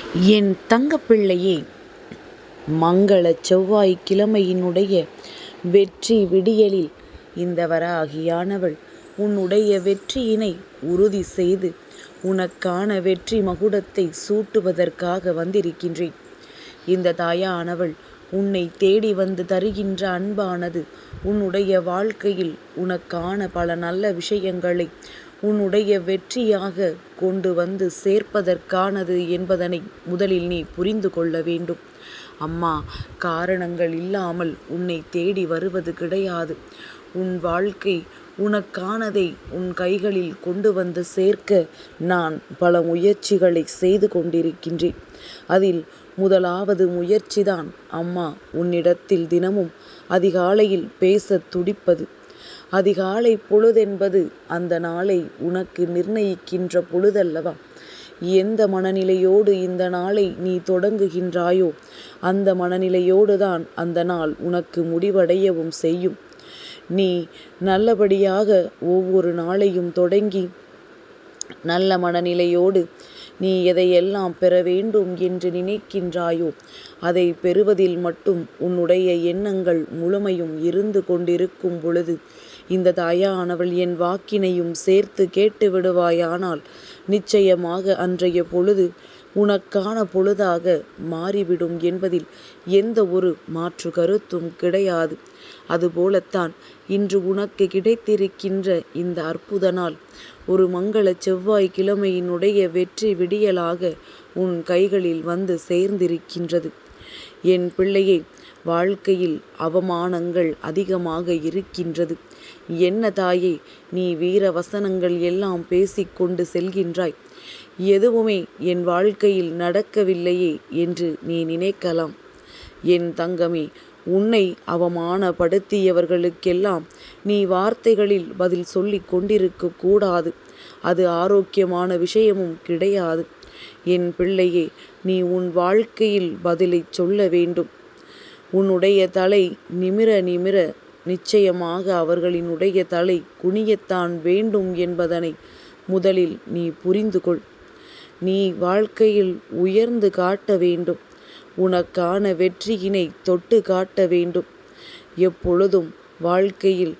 என் தங்கப்பிள்ளையே, மங்கள செவ்வாய்க்கிழமையினுடைய வெற்றி விடியலில் இந்த வராகியானவள் உன்னுடைய வெற்றியினை உறுதி செய்து உனக்கான வெற்றி மகுடத்தை சூட்டுவதற்காக வந்திருக்கின்றேன். இந்த தாயானவள் உன்னை தேடி வந்து தருகின்ற அன்பானது உன்னுடைய வாழ்க்கையில் உனக்கான பல நல்ல விஷயங்களை உன்னுடைய வெற்றியாக கொண்டு வந்து சேர்ப்பதற்கானது என்பதனை முதலில் நீ புரிந்து கொள்ள வேண்டும். அம்மா காரணங்கள் இல்லாமல் உன்னை தேடி வருவது கிடையாது. உன் வாழ்க்கை உனக்கானதை உன் கைகளில் கொண்டு வந்து சேர்க்க நான் பல முயற்சிகளை செய்து கொண்டிருக்கின்றேன். அதில் முதலாவது முயற்சிதான் அம்மா உன்னிடத்தில் தினமும் அதிகாலையில் பேச துடிப்பது. அதிகாலை பொழுதென்பது அந்த நாளை உனக்கு நிர்ணயிக்கின்ற பொழுதல்லவா? எந்த மனநிலையோடு இந்த நாளை நீ தொடங்குகின்றாயோ அந்த மனநிலையோடு தான் அந்த நாள் உனக்கு முடிவடையவும் செய்யும். நீ நல்லபடியாக ஒவ்வொரு நாளையும் தொடங்கி நல்ல மனநிலையோடு நீ எதையெல்லாம் பெற வேண்டும் என்று நினைக்கின்றாயோ அதை பெறுவதில் மட்டும் உன்னுடைய எண்ணங்கள் முழுமையும் இருந்து கொண்டிருக்கும் பொழுது இந்த தாயானவள் என் வாக்கினையும் சேர்த்து கேட்டு விடுவாயானால் நிச்சயமாக அன்றைய பொழுது உனக்கான பொழுதாக மாறிவிடும் என்பதில் எந்த ஒரு மாற்று கருத்தும் கிடையாது. அதுபோலத்தான் இன்று உனக்கு கிடைத்திருக்கின்ற இந்த அற்புத நாள் ஒரு மங்கள செவ்வாய்க்கிழமையினுடைய வெற்றி விடியலாக உன் கைகளில் வந்து சேர்ந்திருக்கின்றது. என் பிள்ளையே, வாழ்க்கையில் அவமானங்கள் அதிகமாக இருக்கின்றது. என்ன தாயே, நீ வீர வசனங்கள் எல்லாம் பேசிக்கொண்டு செல்கின்றாய். எதுவுமே என் வாழ்க்கையில் நடக்கவில்லையே என்று நீ நினைக்கலாம். என் தங்கமே, உன்னை அவமானப்படுத்தியவர்களுக்கெல்லாம் நீ வார்த்தைகளில் பதில் சொல்லி கொண்டிருக்க கூடாது. அது ஆரோக்கியமான விஷயமும் கிடையாது. என் பிள்ளையே, நீ உன் வாழ்க்கையில் பதிலை சொல்ல வேண்டும். உன்னுடைய தலை நிமிர நிமிர நிச்சயமாக அவர்களினுடைய தலை குனியத்தான் வேண்டும் என்பதனை முதலில் நீ புரிந்து கொள். நீ வாழ்க்கையில் உயர்ந்து காட்ட வேண்டும். உனக்கான வெற்றியினை தொட்டு காட்ட வேண்டும். எப்பொழுதும் வாழ்க்கையில்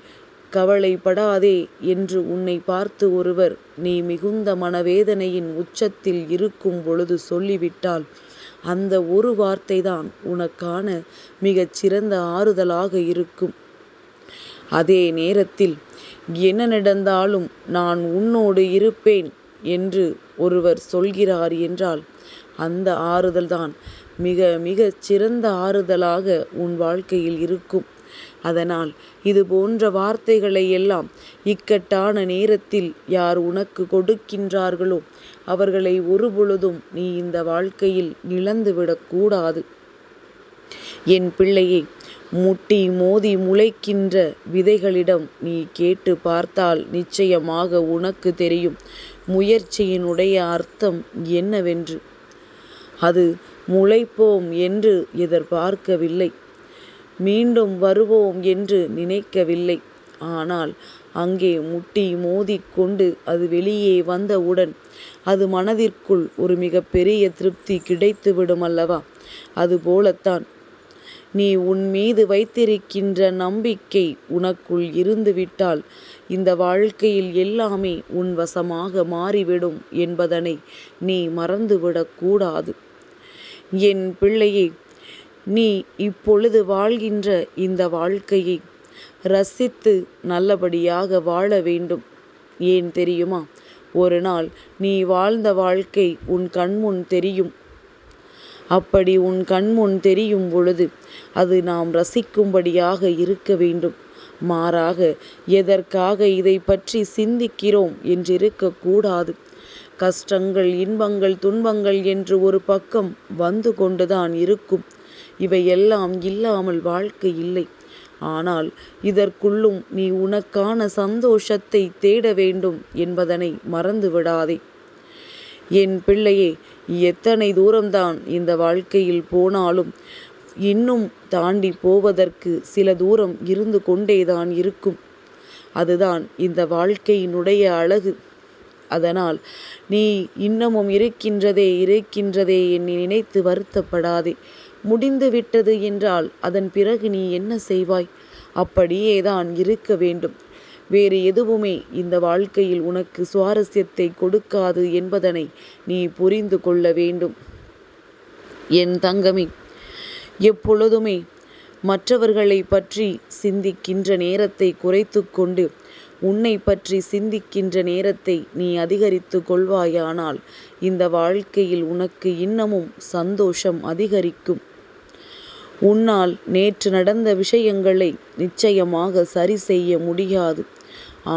கவலைப்படாதே என்று உன்னை பார்த்து ஒருவர் நீ மிகுந்த மனவேதனையின் உச்சத்தில் இருக்கும் பொழுது சொல்லிவிட்டால் அந்த ஒரு வார்த்தைதான் உனக்கான மிகச் சிறந்த ஆறுதலாக இருக்கும். அதே நேரத்தில் என்ன நடந்தாலும் நான் உன்னோடு இருப்பேன் என்று ஒருவர் சொல்கிறார் என்றால் அந்த ஆறுதல்தான் மிக மிக சிறந்த ஆறுதலாக உன் வாழ்க்கையில் இருக்கும். அதனால் இது போன்ற வார்த்தைகளை எல்லாம் இக்கட்டான நேரத்தில் யார் உனக்கு கொடுக்கின்றார்களோ அவர்களை ஒருபொழுதும் நீ இந்த வாழ்க்கையில் இழந்துவிடக்கூடாது. என் பிள்ளையை, முட்டி மோதி முளைக்கின்ற விதைகளிடம் நீ கேட்டு பார்த்தால் நிச்சயமாக உனக்கு தெரியும் முயற்சியினுடைய அர்த்தம் என்னவென்று. அது முளைப்போம் என்று எதிர்பார்க்கவில்லை, மீண்டும் வருவோம் என்று நினைக்கவில்லை. ஆனால் அங்கே முட்டி மோதி கொண்டு அது வெளியே வந்தவுடன் அது மனதிற்குள் ஒரு மிகப்பெரிய திருப்தி கிடைத்துவிடும் அல்லவா? அதுபோலத்தான் நீ உன் மீது வைத்திருக்கின்ற நம்பிக்கை உனக்குள் இருந்துவிட்டால் இந்த வாழ்க்கையில் எல்லாமே உன் வசமாக மாறிவிடும் என்பதனை நீ மறந்துவிடக்கூடாது. என் பிள்ளையே, நீ இப்பொழுது வாழ்கின்ற இந்த வாழ்க்கையை ரசித்து நல்லபடியாக வாழ வேண்டும். ஏன் தெரியுமா? ஒரு நாள் நீ வாழ்ந்த வாழ்க்கை உன் கண்முன் தெரியும். அப்படி உன் கண்முன் தெரியும் பொழுது அது நாம் ரசிக்கும்படியாக இருக்க வேண்டும். மாறாக எதற்காக இதை பற்றி சிந்திக்கிறோம் என்றிருக்கக்கூடாது. கஷ்டங்கள், இன்பங்கள், துன்பங்கள் என்று ஒரு பக்கம் வந்து கொண்டுதான் இருக்கும். இவையெல்லாம் இல்லாமல் வாழ்க்கை இல்லை. ஆனால் இதற்குள்ளும் நீ உனக்கான சந்தோஷத்தை தேட வேண்டும் என்பதனை மறந்து விடாதே. என் பிள்ளையே, எத்தனை தூரம்தான் இந்த வாழ்க்கையில் போனாலும் இன்னும் தாண்டி போவதற்கு சில தூரம் இருந்து கொண்டேதான் இருக்கும். அதுதான் இந்த வாழ்க்கையினுடைய அழகு. அதனால் நீ இன்னமும் இருக்கின்றதே என்னை நினைத்து வருத்தப்படாதே. முடிந்து விட்டது என்றால் அதன் பிறகு நீ என்ன செய்வாய்? அப்படியேதான் இருக்க வேண்டும். வேறு எதுவுமே இந்த வாழ்க்கையில் உனக்கு சுவாரஸ்யத்தை கொடுக்காது என்பதனை நீ புரிந்து கொள்ள வேண்டும். என் தங்கமே, எப்பொழுதுமே மற்றவர்களை பற்றி சிந்திக்கின்ற நேரத்தை குறைத்து கொண்டு உன்னை பற்றி சிந்திக்கின்ற நேரத்தை நீ அதிகரித்து கொள்வாயானால் இந்த வாழ்க்கையில் உனக்கு இன்னமும் சந்தோஷம் அதிகரிக்கும். உன்னால் நேற்று நடந்த விஷயங்களை நிச்சயமாக சரி செய்ய முடியாது.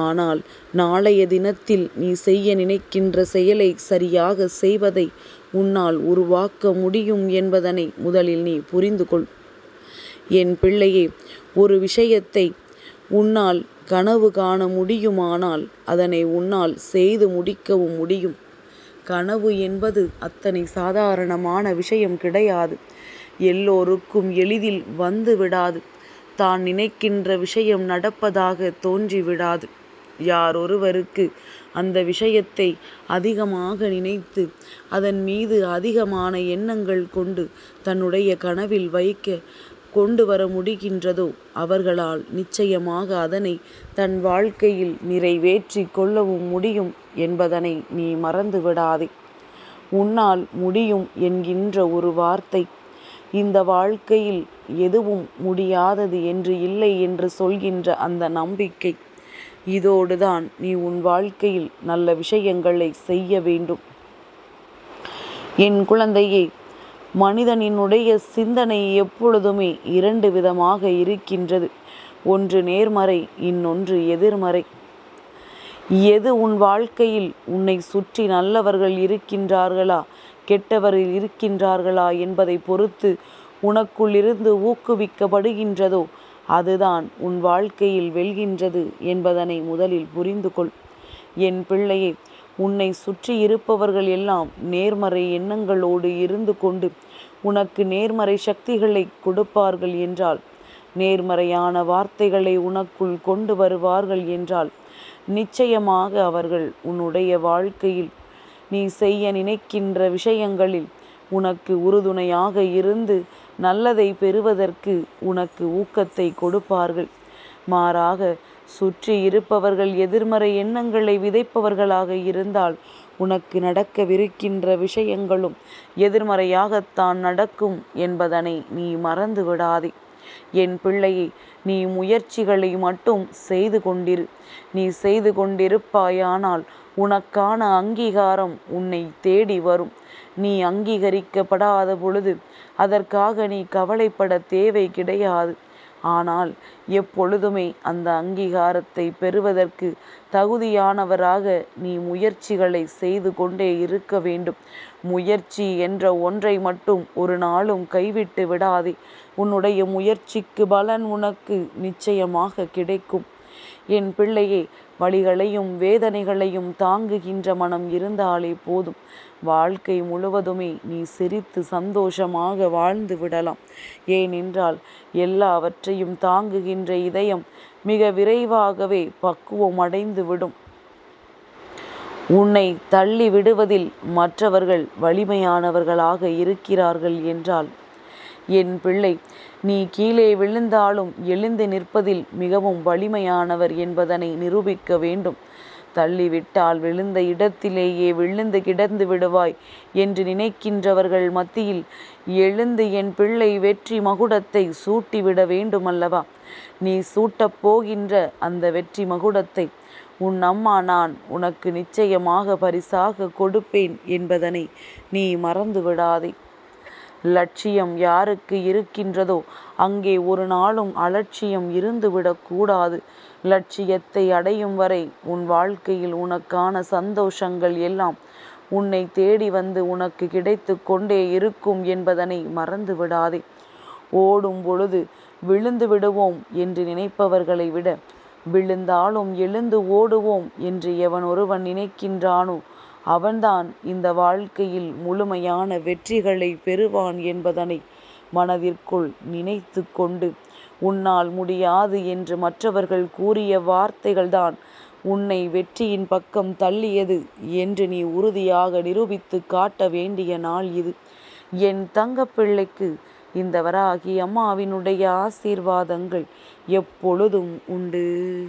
ஆனால் நாளைய தினத்தில் நீ செய்ய நினைக்கின்ற செயலை சரியாக செய்வதை உன்னால் உருவாக்க முடியும் என்பதனை முதலில் நீ புரிந்து கொள். என் பிள்ளையே, ஒரு விஷயத்தை உன்னால் கனவு காண முடியுமானால் அதனை உன்னால் செய்து முடிக்கவும் முடியும். கனவு என்பது அத்தனை சாதாரணமான விஷயம் கிடையாது. எல்லோருக்கும் எளிதில் வந்து விடாது. தான் நினைக்கின்ற விஷயம் நடப்பதாக தோன்றிவிடாது. யாரொருவருக்கு அந்த விஷயத்தை அதிகமாக நினைத்து அதன் மீது அதிகமான எண்ணங்கள் கொண்டு தன்னுடைய கனவில் வைக்க கொண்டு வர முடிகின்றதோ அவர்களால் நிச்சயமாக அதனை தன் வாழ்க்கையில் நிறைவேற்றி கொள்ளவும் முடியும் என்பதனை நீ மறந்து விடாதே. உன்னால் முடியும் என்கின்ற ஒரு வார்த்தை இந்த வாழ்க்கையில் எதுவும் முடியாதது என்று இல்லை என்று சொல்கின்ற அந்த நம்பிக்கை, இதோடுதான் நீ உன் வாழ்க்கையில் நல்ல விஷயங்களை செய்ய வேண்டும். என் குழந்தையே, மனிதனினுடைய சிந்தனை எப்பொழுதுமே இரண்டு விதமாக இருக்கின்றது. ஒன்று நேர்மறை, இன்னொன்று எதிர்மறை. எது உன் வாழ்க்கையில் உன்னை சுற்றி நல்லவர்கள் இருக்கின்றார்களா கெட்டவர்கள் இருக்கின்றார்களா என்பதை பொறுத்து உனக்குள்ளிருந்து ஊக்குவிக்கப்படுகின்றதோ அதுதான் உன் வாழ்க்கையில் வெல்கின்றது என்பதனை முதலில் புரிந்து கொள். என் பிள்ளையே, உன்னை சுற்றி இருப்பவர்கள் எல்லாம் நேர்மறை எண்ணங்களோடு இருந்து கொண்டு உனக்கு நேர்மறை சக்திகளை கொடுப்பார்கள் என்றால், நேர்மறையான வார்த்தைகளை உனக்குள் கொண்டு வருவார்கள் என்றால், நிச்சயமாக அவர்கள் உன்னுடைய வாழ்க்கையில் நீ செய்ய நினைக்கின்ற விஷயங்களில் உனக்கு உறுதுணையாக இருந்து நல்லதை பெறுவதற்கு உனக்கு ஊக்கத்தை கொடுப்பார்கள். மாறாக சுற்றி இருப்பவர்கள் எதிர்மறை எண்ணங்களை விதைப்பவர்களாக இருந்தால் உனக்கு நடக்கவிருக்கின்ற விஷயங்களும் எதிர்மறையாகத்தான் நடக்கும் என்பதனை நீ மறந்து விடாதே. என் பிள்ளையை, நீ முயற்சிகளை மட்டும் செய்து கொண்டிரு. நீ செய்து கொண்டிருப்பாயானால் உனக்கான அங்கீகாரம் உன்னை தேடி வரும். நீ அங்கீகரிக்கப்படாத பொழுது அதற்காக நீ கவலைப்பட தேவை கிடையாது. ஆனால் எப்பொழுதுமே அந்த அங்கீகாரத்தை பெறுவதற்கு தகுதியானவராக நீ முயற்சிகளை செய்து கொண்டே இருக்க வேண்டும். முயற்சி என்ற ஒன்றை மட்டும் ஒரு நாளும் கைவிட்டு விடாதே. உன்னுடைய முயற்சிக்கு பலன் உனக்கு நிச்சயமாக கிடைக்கும். என் பிள்ளையே, வலிகளையும் வேதனைகளையும் தாங்குகின்ற மனம் இருந்தாலே போதும். வாழ்க்கை முழுவதுமே நீ சிரித்து சந்தோஷமாக வாழ்ந்து விடலாம். ஏனென்றால் எல்லாவற்றையும் தாங்குகின்ற இதயம் மிக விரைவாகவே பக்குவம் அடைந்து விடும். உன்னை தள்ளி விடுவதில் மற்றவர்கள் வலிமையானவர்களாக இருக்கிறார்கள் என்றால், என் பிள்ளை, நீ கீழே விழுந்தாலும் எழுந்து நிற்பதில் மிகவும் வலிமையானவர் என்பதனை நிரூபிக்க வேண்டும். தள்ளிவிட்டால் விழுந்த இடத்திலேயே விழுந்து கிடந்து விடுவாய் என்று நினைக்கின்றவர்கள் மத்தியில் எழுந்து என் பிள்ளை வெற்றி மகுடத்தை சூட்டிவிட வேண்டுமல்லவா? நீ சூட்டப் போகின்ற அந்த வெற்றி மகுடத்தை உன் அம்மா நான் உனக்கு நிச்சயமாக பரிசாக கொடுப்பேன் என்பதனை நீ மறந்து விடாதே. லட்சியம் யாருக்கு இருக்கின்றதோ அங்கே ஒரு நாளும் அலட்சியம் இருந்துவிடக்கூடாது. லட்சியத்தை அடையும் வரை உன் வாழ்க்கையில் உனக்கான சந்தோஷங்கள் எல்லாம் உன்னை தேடி வந்து உனக்கு கிடைத்து கொண்டே இருக்கும் என்பதனை மறந்து விடாதே. ஓடும் பொழுது விழுந்து விடுவோம் என்று நினைப்பவர்களை விட விழுந்தாலும் எழுந்து ஓடுவோம் என்று எவன் ஒருவன் நினைக்கின்றானோ அவன்தான் இந்த வாழ்க்கையில் முழுமையான வெற்றிகளை பெறுவான் என்பதனை மனதிற்குள் நினைத்து கொண்டு, உன்னால் முடியாது என்று மற்றவர்கள் கூறிய வார்த்தைகள்தான் உன்னை வெற்றியின் பக்கம் தள்ளியது என்று நீ உறுதியாக நிரூபித்து காட்ட வேண்டிய நாள் இது. என் தங்கப்பிள்ளைக்கு இந்த வராகி அம்மாவினுடைய ஆசீர்வாதங்கள் எப்பொழுதும் உண்டு.